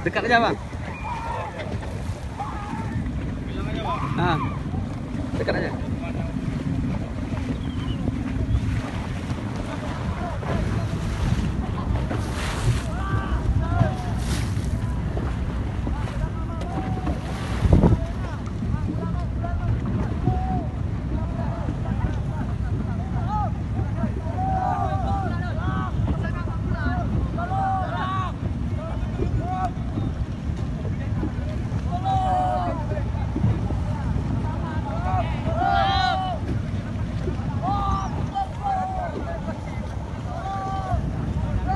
Dekat aja bang. Bilang aja bang. Ah, dekat aja.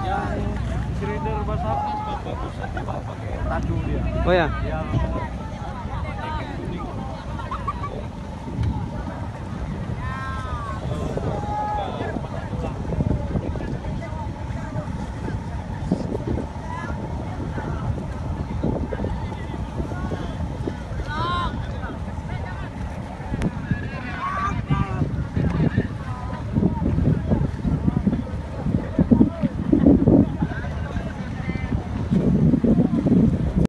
Yang Skrider Basarnas bagus, pakai tadu dia. Oh ya. Yang